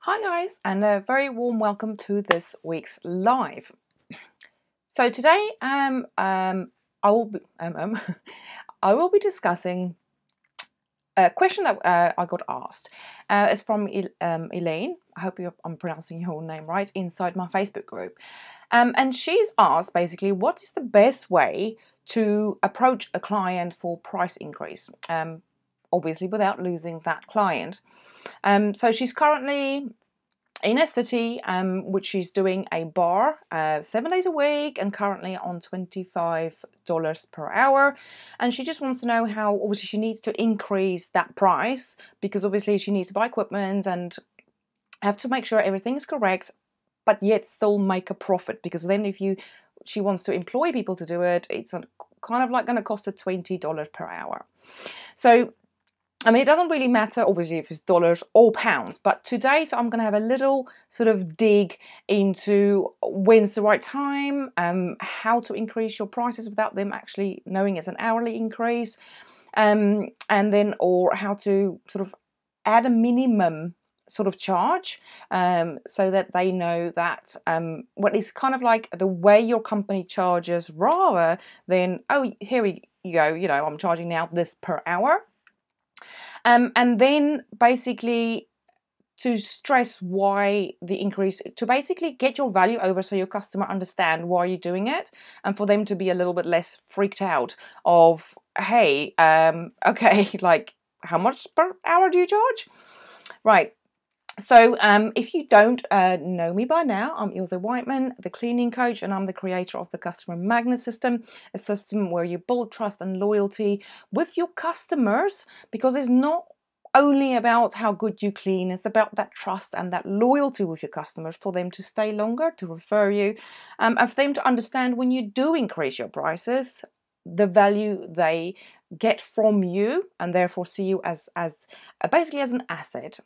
Hi guys, and a very warm welcome to this week's live. So today, I will be, I will be discussing a question that I got asked. It's from Elaine. I hope I'm pronouncing your name right. Inside my Facebook group, and she's asked basically, what is the best way to approach a client for price increase? Obviously, without losing that client. So she's currently in a city which she's doing a bar 7 days a week and currently on $25 per hour, and she just wants to know how obviously she needs to increase that price because obviously she needs to buy equipment and have to make sure everything is correct but yet still make a profit, because then if she wants to employ people to do it, it's kind of like going to cost her $20 per hour. So I mean, it doesn't really matter, obviously, if it's dollars or pounds, but today, so I'm going to have a little sort of dig into when's the right time, how to increase your prices without them actually knowing it's an hourly increase, and then, or how to sort of add a minimum sort of charge, so that they know that what is kind of like the way your company charges, rather than, oh, here we go, I'm charging now this per hour. And then basically to stress why the increase, to basically get your value over so your customer understand why you're doing it, and for them to be a little bit less freaked out of, hey, okay, like how much per hour do you charge? Right. So if you don't know me by now, I'm Ilse Whiteman, the cleaning coach, and I'm the creator of the Customer Magnet System, a system where you build trust and loyalty with your customers, because it's not only about how good you clean, it's about that trust and that loyalty with your customers for them to stay longer, to refer you, and for them to understand when you do increase your prices, the value they get from you, and therefore see you as basically as an asset.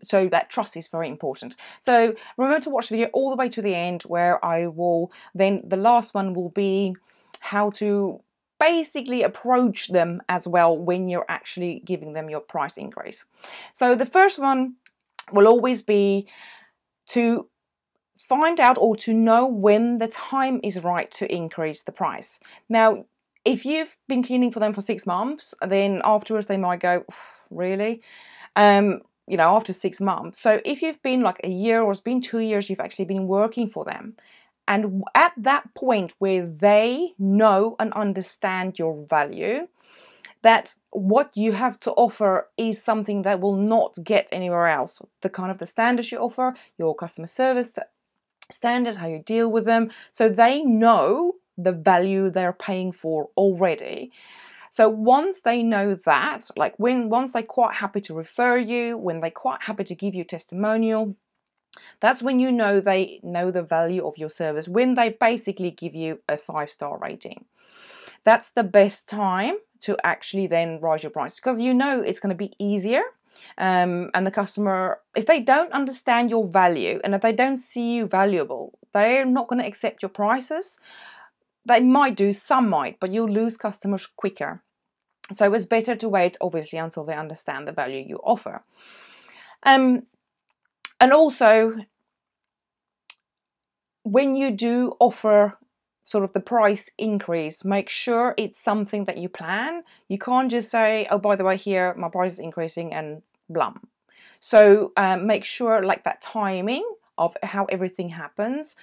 So that trust is very important. So remember to watch the video all the way to the end, where I will then, the last one will be how to basically approach them as well when you're actually giving them your price increase. So the first one will always be to find out or to know when the time is right to increase the price. Now, if you've been cleaning for them for 6 months, then afterwards they might go, really? After 6 months. So if you've been like a year or it's been 2 years, you've actually been working for them. And at that point where they know and understand your value, that what you have to offer is something that will not get anywhere else. The kind of the standards you offer, your customer service standards, how you deal with them. So they know the value they're paying for already. So once they know that, like once they're quite happy to refer you, when they're quite happy to give you testimonial, that's when you know they know the value of your service, when they basically give you a 5-star rating. That's the best time to actually then raise your price, because you know it's going to be easier. And the customer, if they don't understand your value and if they don't see you valuable, they're not going to accept your prices. They might do, some might, but you'll lose customers quicker. So it's better to wait, obviously, until they understand the value you offer. And also, when you do offer sort of the price increase, make sure it's something that you plan. You can't just say, oh, by the way, here, my price is increasing and blum. So make sure like that timing of how everything happens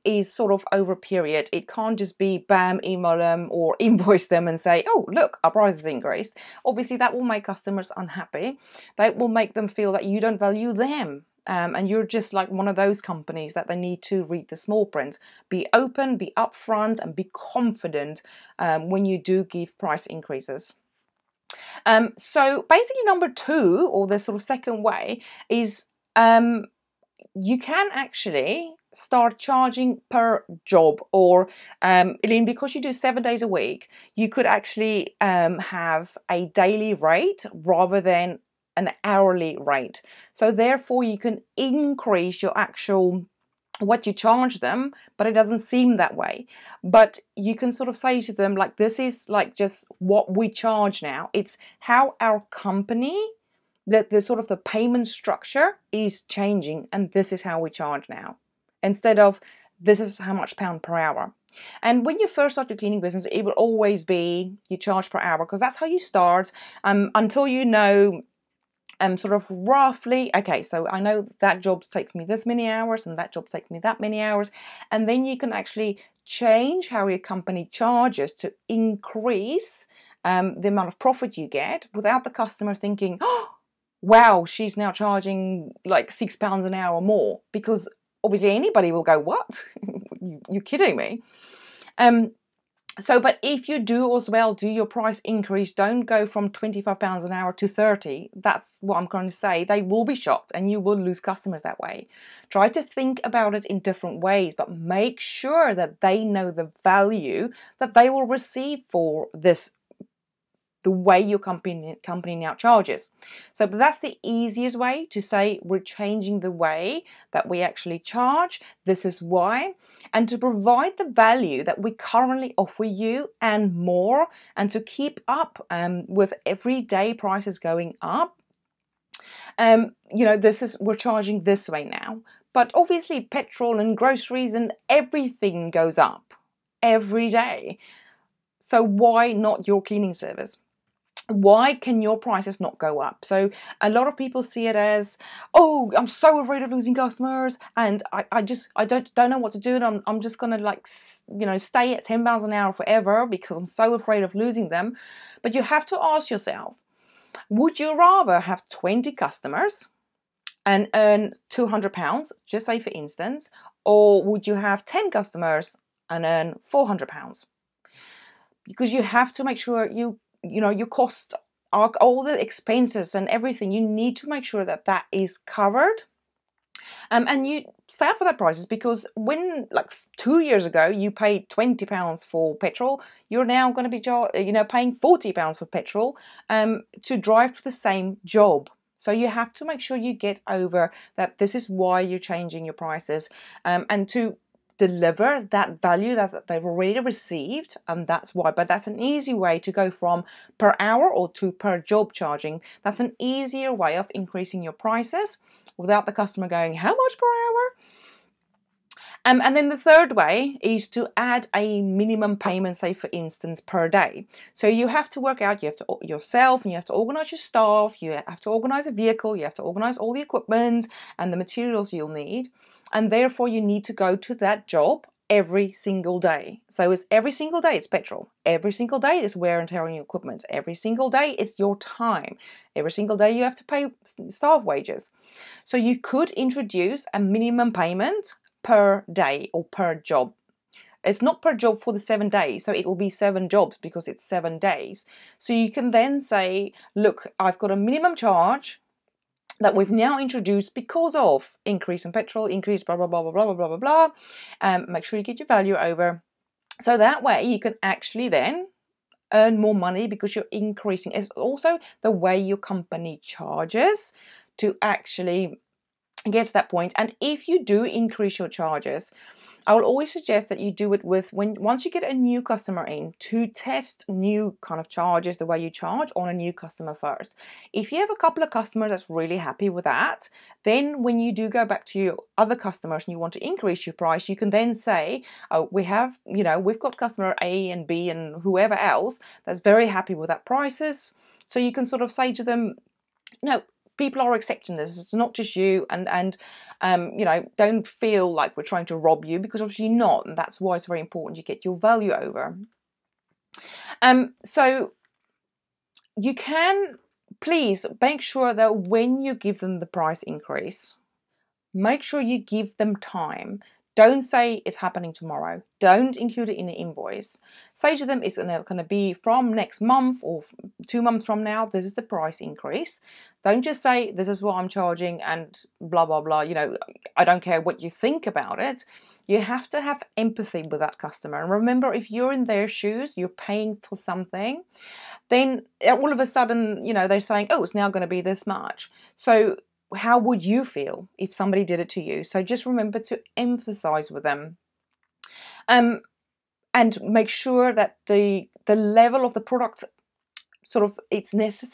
is sort of over a period. It can't just be bam, email them or invoice them and say, oh, look, our price has increased. Obviously, that will make customers unhappy. That will make them feel that you don't value them. And you're just like one of those companies that they need to read the small print. Be open, be upfront, and be confident when you do give price increases. So basically, number 2, or the sort of second way, is you can actually start charging per job, or Elaine, because you do 7 days a week, you could actually have a daily rate rather than an hourly rate. So therefore you can increase your actual what you charge them, but it doesn't seem that way. But you can sort of say to them, like, this is like just what we charge now. It's how our company the sort of the payment structure is changing, and this is how we charge now, instead of this is how much pound per hour. And when you first start your cleaning business, it will always be you charge per hour, because that's how you start, until you know sort of roughly, okay, so I know that job takes me this many hours and that job takes me that many hours, and then you can actually change how your company charges to increase the amount of profit you get without the customer thinking, oh, wow, she's now charging like £6 an hour more, because obviously anybody will go, what? You're kidding me. But if you do as well, do your price increase, don't go from £25 an hour to 30. That's what I'm going to say. They will be shocked and you will lose customers that way. Try to think about it in different ways, but make sure that they know the value that they will receive for this, the way your company now charges. So that's the easiest way to say we're changing the way that we actually charge. This is why. And to provide the value that we currently offer you and more, and to keep up with everyday prices going up. We're charging this way now. But obviously petrol and groceries and everything goes up every day. So why not your cleaning service? Why can your prices not go up? So a lot of people see it as, oh, I'm so afraid of losing customers, and I don't know what to do, and I'm just gonna stay at £10 an hour forever because I'm so afraid of losing them. But you have to ask yourself, would you rather have 20 customers and earn £200, just say for instance, or would you have 10 customers and earn £400? Because you have to make sure your cost, all the expenses and everything, you need to make sure that that is covered. And you stay up for that prices, because when, like 2 years ago, you paid £20 for petrol, you're now going to be paying £40 for petrol to drive to the same job. So you have to make sure you get over that. This is why you're changing your prices, and to deliver that value that they've already received, and that's why. But that's an easy way to go from per hour or to per job charging. That's an easier way of increasing your prices without the customer going, how much per hour? And then the third way is to add a minimum payment, say for instance, per day. So you have to work out, you have to yourself, and you have to organize your staff, you have to organize a vehicle, you have to organize all the equipment and the materials you'll need. And therefore you need to go to that job every single day. So it's every single day it's petrol. Every single day it's wear and tear on your equipment. Every single day it's your time. Every single day you have to pay staff wages. So you could introduce a minimum payment per day or per job. It's not per job for the 7 days, so it will be 7 jobs because it's 7 days. So you can then say, look, I've got a minimum charge that we've now introduced because of increase in petrol, increase blah, blah, blah, blah, blah, blah, blah, blah. Make sure you get your value over. So that way you can actually then earn more money because you're increasing. It's also the way your company charges to actually get to that point. And if you do increase your charges, I will always suggest that you do it with once you get a new customer in, to test new kind of charges, the way you charge on a new customer first. If you have a couple of customers that's really happy with that, then when you do go back to your other customers and you want to increase your price, you can then say, oh, we've got customer A and B and whoever else that's very happy with that prices. So you can sort of say to them, no, people are accepting this. It's not just you, and don't feel like we're trying to rob you, because obviously not, and that's why it's very important you get your value over. So you can please make sure that when you give them the price increase, make sure you give them time. Don't say it's happening tomorrow. Don't include it in the invoice. Say to them it's going to be from next month or 2 months from now. This is the price increase. Don't just say this is what I'm charging and blah, blah, blah. I don't care what you think about it. You have to have empathy with that customer. And remember, if you're in their shoes, you're paying for something, then all of a sudden, they're saying, oh, it's now going to be this much. So how would you feel if somebody did it to you? So just remember to emphasize with them, and make sure that the level of the product sort of it's it's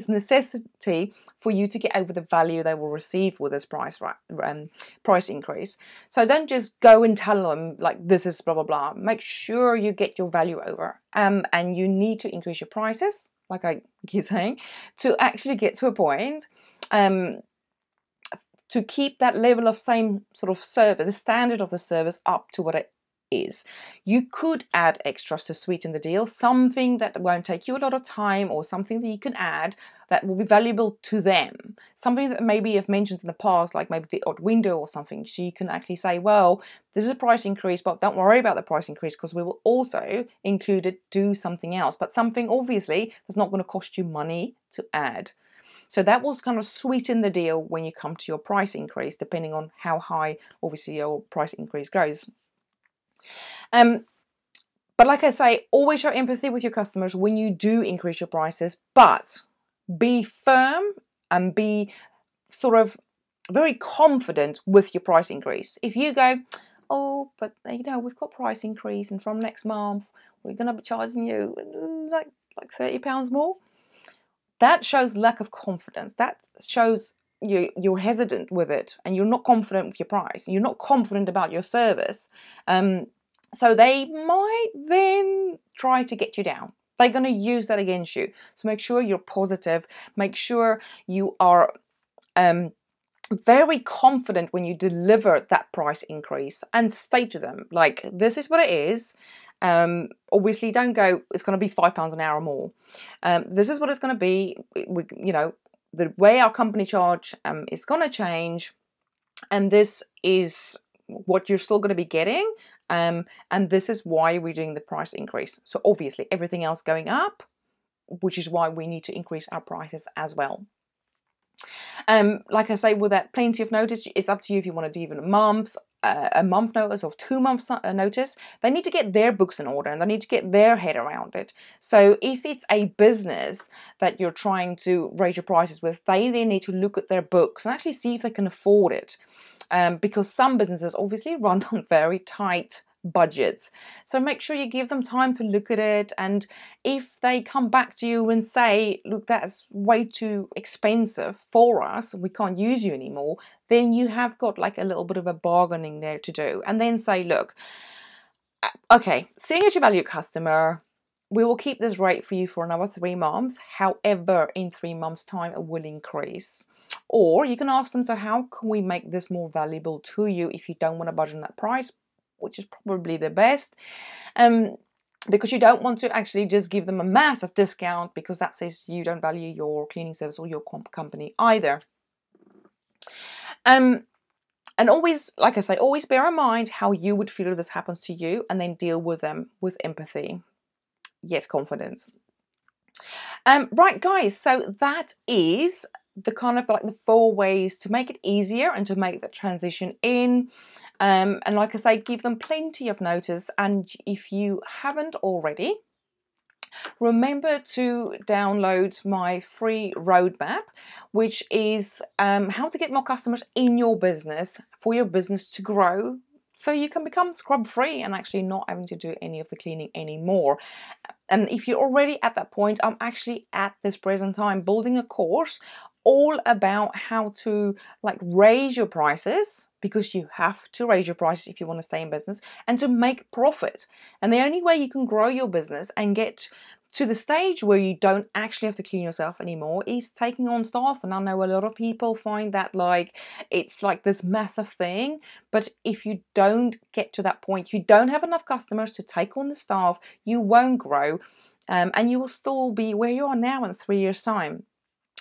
necessity for you to get over the value they will receive with this price increase. So don't just go and tell them like this is blah blah blah. Make sure you get your value over, and you need to increase your prices, like I keep saying, to actually get to a point to keep that level of same sort of service, the standard of the service, up to what it is. You could add extras to sweeten the deal, something that won't take you a lot of time, or something that you can add that will be valuable to them, something that maybe you've mentioned in the past, like maybe the odd window or something. So you can actually say, well, this is a price increase, but don't worry about the price increase because we will also include it, do something else, but something obviously that's not going to cost you money to add. So that will kind of sweeten the deal when you come to your price increase, depending on how high obviously your price increase goes. But like I say, always show empathy with your customers when you do increase your prices, but be firm and be sort of very confident with your price increase. If you go, oh, but you know, we've got price increase and from next month we're going to be charging you like £30 more, that shows lack of confidence. That shows you're hesitant with it and you're not confident with your price. You're not confident about your service. So they might then try to get you down. They're going to use that against you. So make sure you're positive. Make sure you are very confident when you deliver that price increase and state to them, like, this is what it is. Obviously, don't go, it's going to be £5 an hour more. This is what it's going to be. You know, the way our company charge is going to change, and this is what you're still going to be getting. And this is why we're doing the price increase. So obviously everything else going up, which is why we need to increase our prices as well. Like I say, with that plenty of notice, it's up to you if you want to do even a month notice or 2 months notice. They need to get their books in order and they need to get their head around it. So if it's a business that you're trying to raise your prices with, they then need to look at their books and actually see if they can afford it. Because some businesses obviously run on very tight budgets. So make sure you give them time to look at it, and if they come back to you and say, look, that's way too expensive for us, we can't use you anymore, then you have got like a little bit of a bargaining there to do, and then say, look, okay, seeing as your value customer, we will keep this rate for you for another 3 months. However, in 3 months' time, it will increase. Or you can ask them, so how can we make this more valuable to you if you don't want to budge on that price, which is probably the best. Because you don't want to actually just give them a massive discount, because that says you don't value your cleaning service or your company either. And always, like I say, always bear in mind how you would feel if this happens to you, and then deal with them with empathy, yet confidence. Right, guys, so that is the kind of like the 4 ways to make it easier and to make the transition in. And like I say, give them plenty of notice. And if you haven't already, remember to download my free roadmap, which is how to get more customers in your business for your business to grow, so you can become scrub free and actually not having to do any of the cleaning anymore. And if you're already at that point, I'm actually at this present time building a course all about how to like raise your prices, because you have to raise your prices if you want to stay in business and to make profit. And the only way you can grow your business and get to the stage where you don't actually have to clean yourself anymore is taking on staff. And I know a lot of people find that like it's like this massive thing, but if you don't get to that point, you don't have enough customers to take on the staff, you won't grow, and you will still be where you are now in 3 years' time.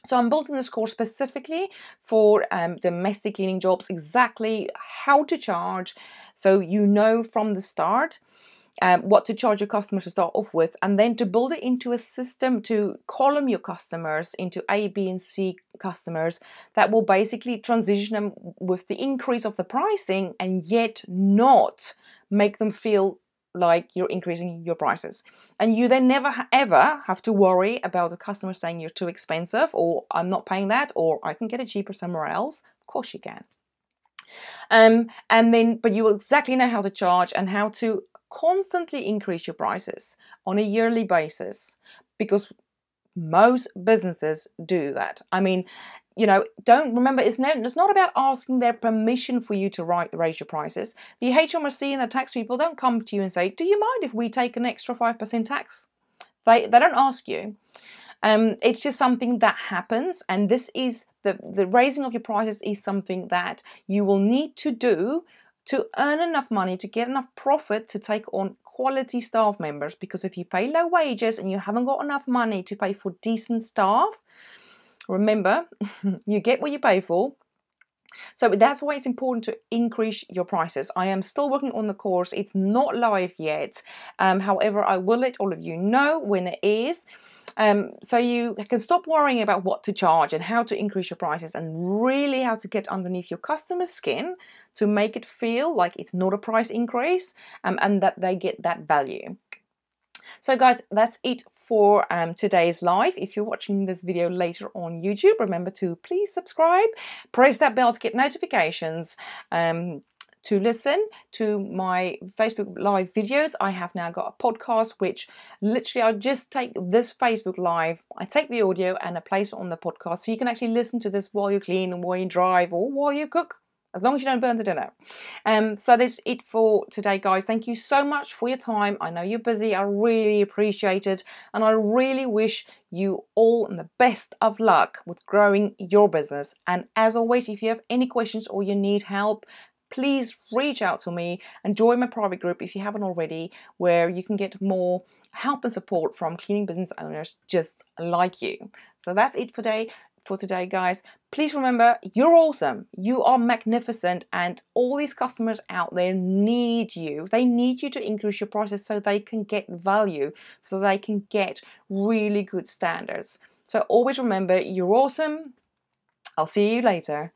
So I'm building this course specifically for domestic cleaning jobs, exactly how to charge, so you know from the start what to charge your customers to start off with, and then to build it into a system to column your customers into A, B, and C customers that will basically transition them with the increase of the pricing and yet not make them feel like you're increasing your prices. And you then never ever have to worry about a customer saying you're too expensive, or I'm not paying that, or I can get it cheaper somewhere else. Of course you can. But you will exactly know how to charge and how to constantly increase your prices on a yearly basis. because most businesses do that. I mean, you know, don't remember, it's not about asking their permission for you to raise your prices. The HMRC and the tax people don't come to you and say, do you mind if we take an extra 5% tax? They don't ask you. It's just something that happens, and this is the raising of your prices is something that you will need to do to earn enough money, to get enough profit to take on quality staff members. Because if you pay low wages and you haven't got enough money to pay for decent staff, remember, you get what you pay for. So that's why it's important to increase your prices. I am still working on the course. It's not live yet. However, I will let all of you know when it is. So you can stop worrying about what to charge and how to increase your prices, and really how to get underneath your customer's skin to make it feel like it's not a price increase, and that they get that value. So guys, that's it for today's live. If you're watching this video later on YouTube, remember to please subscribe, press that bell to get notifications, to listen to my Facebook Live videos. I have now got a podcast, which literally I just take this Facebook Live, I take the audio and I place it on the podcast, so you can actually listen to this while you clean and while you drive or while you cook, as long as you don't burn the dinner. So that's it for today, guys. Thank you so much for your time. I know you're busy. I really appreciate it. And I really wish you all the best of luck with growing your business. And as always, if you have any questions or you need help, please reach out to me and join my private group if you haven't already, where you can get more help and support from cleaning business owners just like you. So that's it for today, guys. Please remember, you're awesome, you are magnificent, and all these customers out there need you. They need you to increase your prices so they can get value, so they can get really good standards. So always remember, you're awesome. I'll see you later.